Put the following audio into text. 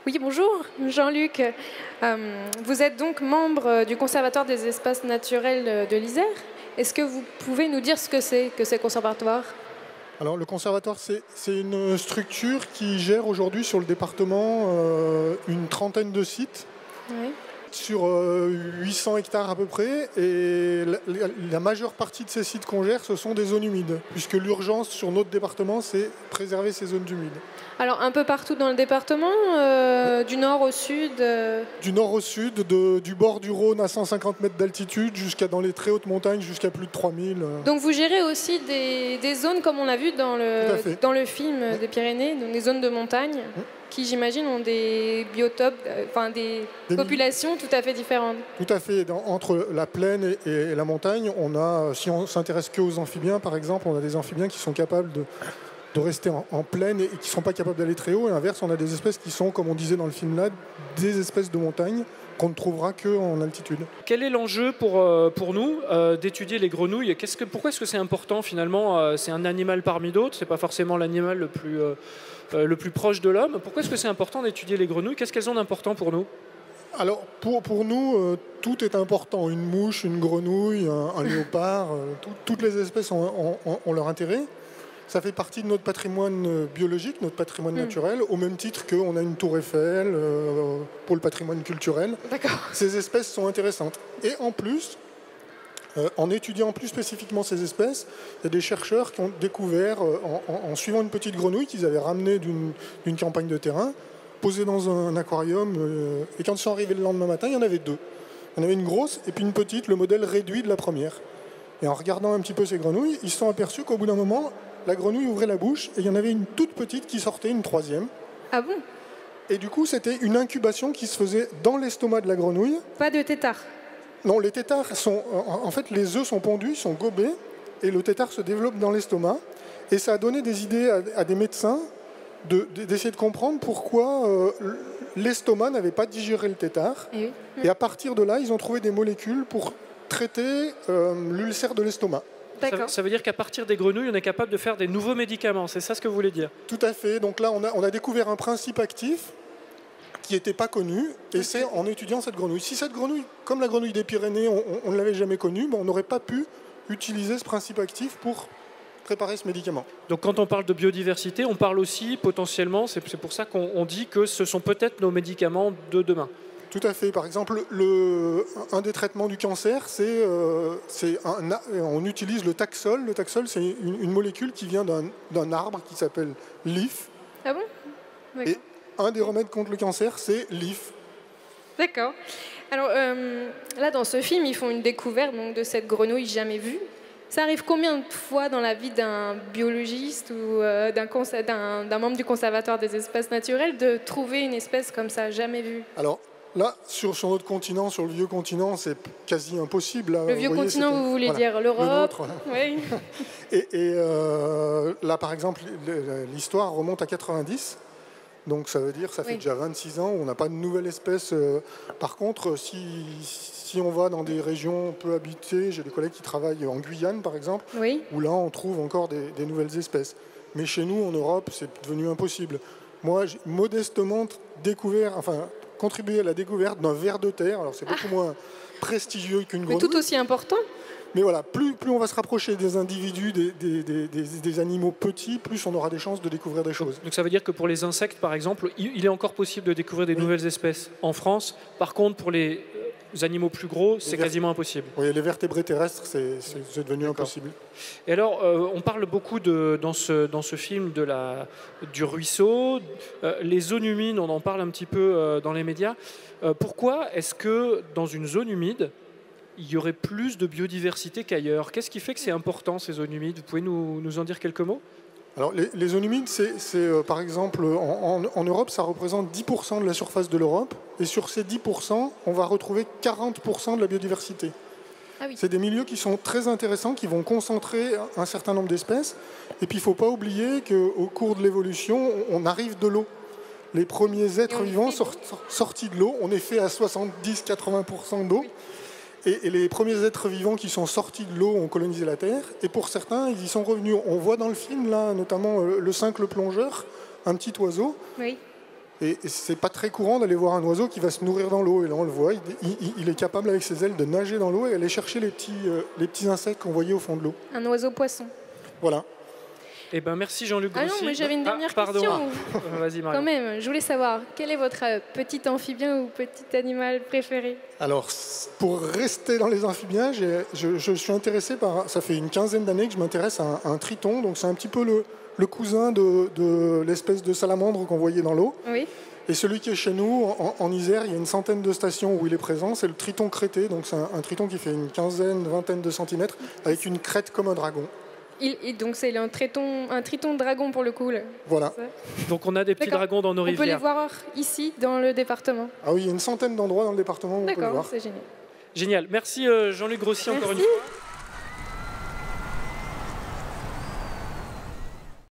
Oui, bonjour, Jean-Luc. Vous êtes donc membre du Conservatoire des espaces naturels de l'Isère. Est-ce que vous pouvez nous dire ce que c'est que ce conservatoire? Alors le conservatoire, c'est une structure qui gère aujourd'hui sur le département une trentaine de sites, Oui. sur 800 hectares à peu près, et la majeure partie de ces sites qu'on gère, ce sont des zones humides, puisque l'urgence sur notre département, c'est préserver ces zones humides. Alors, un peu partout dans le département, du nord au sud Du nord au sud, du bord du Rhône à 150 mètres d'altitude, jusqu'à dans les très hautes montagnes, jusqu'à plus de 3000. Donc vous gérez aussi des zones, comme on a vu dans Tout à fait. le film des Pyrénées, donc des zones de montagne, qui j'imagine ont des biotopes, enfin des populations tout à fait différentes. Tout à fait. Entre la plaine et la montagne, si on s'intéresse qu'aux amphibiens, par exemple, on a des amphibiens qui sont capables de rester en plaine et qui ne sont pas capables d'aller très haut. Et l'inverse, on a des espèces qui sont, comme on disait dans le film là, des espèces de montagne qu'on ne trouvera qu'en altitude. Quel est l'enjeu pour nous d'étudier les grenouilles? Pourquoi est-ce que c'est important finalement? C'est un animal parmi d'autres, c'est pas forcément l'animal le plus proche de l'homme. Pourquoi est-ce que c'est important d'étudier les grenouilles? Qu'est-ce qu'elles ont d'important pour nous? Alors, pour nous, tout est important. Une mouche, une grenouille, un léopard, toutes les espèces ont leur intérêt. Ça fait partie de notre patrimoine biologique, notre patrimoine naturel, au même titre qu'on a une tour Eiffel pour le patrimoine culturel. D'accord. Ces espèces sont intéressantes. Et en plus, en étudiant plus spécifiquement ces espèces, il y a des chercheurs qui ont découvert, en suivant une petite grenouille qu'ils avaient ramenée d'une campagne de terrain, posée dans un aquarium, et quand ils sont arrivés le lendemain matin, il y en avait deux. Il y en avait une grosse et puis une petite, le modèle réduit de la première. Et en regardant un petit peu ces grenouilles, ils se sont aperçus qu'au bout d'un moment, la grenouille ouvrait la bouche et il y en avait une toute petite qui sortait, une troisième. Ah bon? Et du coup, c'était une incubation qui se faisait dans l'estomac de la grenouille. Pas de tétard? Non, les têtards sont... En fait, les œufs sont pondus, sont gobés, et le tétard se développe dans l'estomac. Et ça a donné des idées à des médecins d'essayer de comprendre pourquoi l'estomac n'avait pas digéré le tétard. Et à partir de là, ils ont trouvé des molécules pour traiter l'ulcère de l'estomac. Ça veut dire qu'à partir des grenouilles, on est capable de faire des nouveaux médicaments, c'est ça ce que vous voulez dire? Tout à fait. Donc là, on a découvert un principe actif qui n'était pas connu, et c'est en étudiant cette grenouille. Si cette grenouille, comme la grenouille des Pyrénées, on ne l'avait jamais connue, on n'aurait pas pu utiliser ce principe actif pour préparer ce médicament. Donc quand on parle de biodiversité, on parle aussi potentiellement, c'est pour ça qu'on dit que ce sont peut-être nos médicaments de demain. Tout à fait. Par exemple, un des traitements du cancer, on utilise le Taxol. Le Taxol, c'est une molécule qui vient d'un arbre qui s'appelle l'if. Ah bon? D'accord. Et un des remèdes contre le cancer, c'est l'if. D'accord. Alors là, dans ce film, ils font une découverte donc, de cette grenouille jamais vue. Ça arrive combien de fois dans la vie d'un biologiste ou d'un membre du Conservatoire des espaces naturels de trouver une espèce comme ça, jamais vue? Alors là, sur notre continent, sur le vieux continent, c'est quasi impossible. Là, le vieux continent, vous voulez dire l'Europe? Oui. Et là, par exemple, l'histoire remonte à 90. Donc ça veut dire que ça fait déjà 26 ans, on n'a pas de nouvelle espèce. Par contre, si on va dans des régions peu habitées, j'ai des collègues qui travaillent en Guyane par exemple, où là on trouve encore des nouvelles espèces. Mais chez nous, en Europe, c'est devenu impossible. Moi, j'ai modestement contribué à la découverte d'un ver de terre. Alors c'est beaucoup moins prestigieux qu'une grenouille. Mais tout aussi important. Mais voilà, plus on va se rapprocher des individus, des animaux petits, plus on aura des chances de découvrir des choses. Donc ça veut dire que pour les insectes, par exemple, il est encore possible de découvrir des nouvelles espèces en France. Par contre, pour les animaux plus gros, c'est quasiment impossible. Oui, les vertébrés terrestres, c'est devenu impossible. Et alors, on parle beaucoup dans ce film du ruisseau. Les zones humides, on en parle un petit peu dans les médias. Pourquoi est-ce que dans une zone humide, il y aurait plus de biodiversité qu'ailleurs? Qu'est-ce qui fait que c'est important, ces zones humides? Vous pouvez nous en dire quelques mots? Alors, les zones humides, par exemple, en Europe, ça représente 10% de la surface de l'Europe. Et sur ces 10%, on va retrouver 40% de la biodiversité. Ah oui. C'est des milieux qui sont très intéressants, qui vont concentrer un certain nombre d'espèces. Et puis, il ne faut pas oublier qu'au cours de l'évolution, on arrive de l'eau. Les premiers êtres vivants sortis de l'eau, on est fait à 70-80% d'eau. Oui. Et les premiers êtres vivants qui sont sortis de l'eau ont colonisé la Terre. Et pour certains, ils y sont revenus. On voit dans le film, là, notamment le cincle plongeur, un petit oiseau. Oui. Et c'est pas très courant d'aller voir un oiseau qui va se nourrir dans l'eau. Et là, on le voit, il est capable avec ses ailes de nager dans l'eau et aller chercher les petits insectes qu'on voyait au fond de l'eau. Un oiseau poisson. Voilà. Eh ben, merci Jean-Luc Grossy. Ah non, mais j'avais une dernière question. Vas-y, Marion. Quand même, je voulais savoir, quel est votre petit amphibien ou petit animal préféré? Alors, pour rester dans les amphibiens, je suis intéressé par... Ça fait une quinzaine d'années que je m'intéresse à un triton. Donc, c'est un petit peu le cousin de l'espèce de salamandre qu'on voyait dans l'eau. Oui. Et celui qui est chez nous, en Isère, il y a une centaine de stations où il est présent. C'est le triton crêté. Donc, c'est un triton qui fait une vingtaine de centimètres avec une crête comme un dragon. Donc c'est un triton dragon pour le coup. Là. Voilà. Donc on a des petits dragons dans nos rivières. On peut les voir ici, dans le département. Ah oui, il y a une centaine d'endroits dans le département où on peut les voir. D'accord, c'est génial. Génial. Merci Jean-Luc Grossy encore une fois.